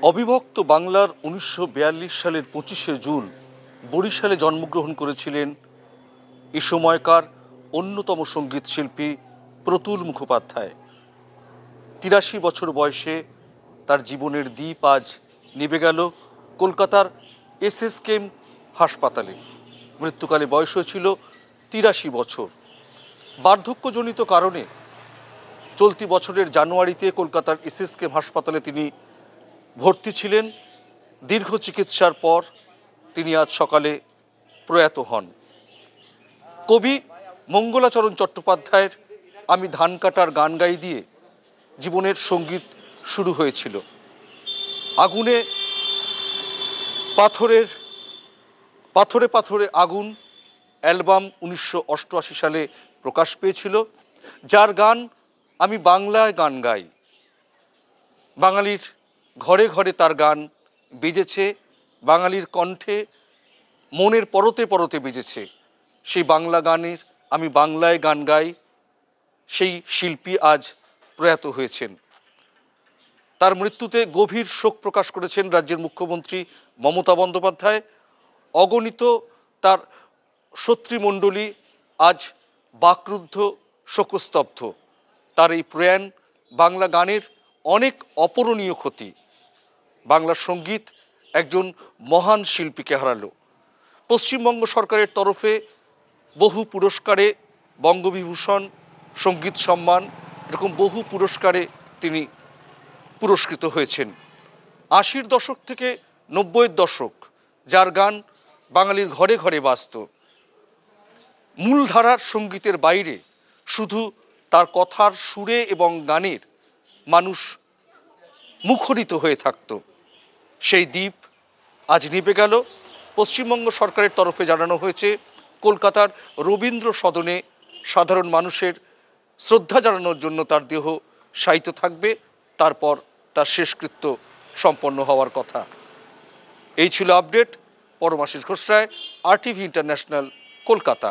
অবিভক্ত বাংলার ১৯৪২ সালের ২৫শে জুন বরিশালে জন্মগ্রহণ করেছিলেন এ সময়কার অন্যতম সঙ্গীত শিল্পী প্রতুল মুখোপাধ্যায়। ৮৩ বছর বয়সে তার জীবনের দীপ আজ নিভে গেল কলকাতার এসএসকেএম হাসপাতালে। মৃত্যুকালে বয়স হয়েছিল ৮৩ বছর। বার্ধক্যজনিত কারণে চলতি বছরের জানুয়ারিতে কলকাতার এসএসকেএম হাসপাতালে তিনি ভর্তি ছিলেন। দীর্ঘ চিকিৎসার পর তিনি আজ সকালে প্রয়াত হন। কবি মঙ্গলাচরণ চট্টোপাধ্যায়ের আমি ধান কাটার গান গাই দিয়ে জীবনের সঙ্গীত শুরু হয়েছিল। আগুনে পাথরে পাথরে আগুন অ্যালবাম ১৯৮৮ সালে প্রকাশ পেয়েছিল, যার গান আমি বাংলায় গান গাই। বাঙালির ঘরে ঘরে তার গান বেজেছে, বাঙালির কণ্ঠে মনের পরতে পরতে বেজেছে। সেই বাংলা গানের আমি বাংলায় গান গাই সেই শিল্পী আজ প্রয়াত হয়েছেন। তার মৃত্যুতে গভীর শোক প্রকাশ করেছেন রাজ্যের মুখ্যমন্ত্রী মমতা বন্দ্যোপাধ্যায়। অগণিত তার সত্রীমণ্ডলী আজ বাকরুদ্ধ, শোকস্তব্ধ। তার এই প্রয়াণ বাংলা গানের অনেক অপূরণীয় ক্ষতি। বাংলা সঙ্গীত একজন মহান শিল্পীকে হারালো। পশ্চিমবঙ্গ সরকারের তরফে বহু পুরস্কারে, বঙ্গবিভূষণ, সঙ্গীত সম্মান, এরকম বহু পুরস্কারে তিনি পুরস্কৃত হয়েছেন। ৮০ দশক থেকে ৯০-এর দশক, যার গান বাঙালির ঘরে ঘরে বাজত। মূলধারার সঙ্গীতের বাইরে শুধু তার কথার সুরে এবং গানের মানুষ মুখরিত হয়ে থাকত। সেই দ্বীপ আজ নিভে গেল। পশ্চিমবঙ্গ সরকারের তরফে জানানো হয়েছে কলকাতার রবীন্দ্র সদনে সাধারণ মানুষের শ্রদ্ধা জানানোর জন্য তার দেহ শায়িত থাকবে, তারপর তার শেষকৃত্য সম্পন্ন হওয়ার কথা। এই ছিল আপডেট। পরমাশিস ঘোষ রায়, RTV ইন্টারন্যাশনাল, কলকাতা।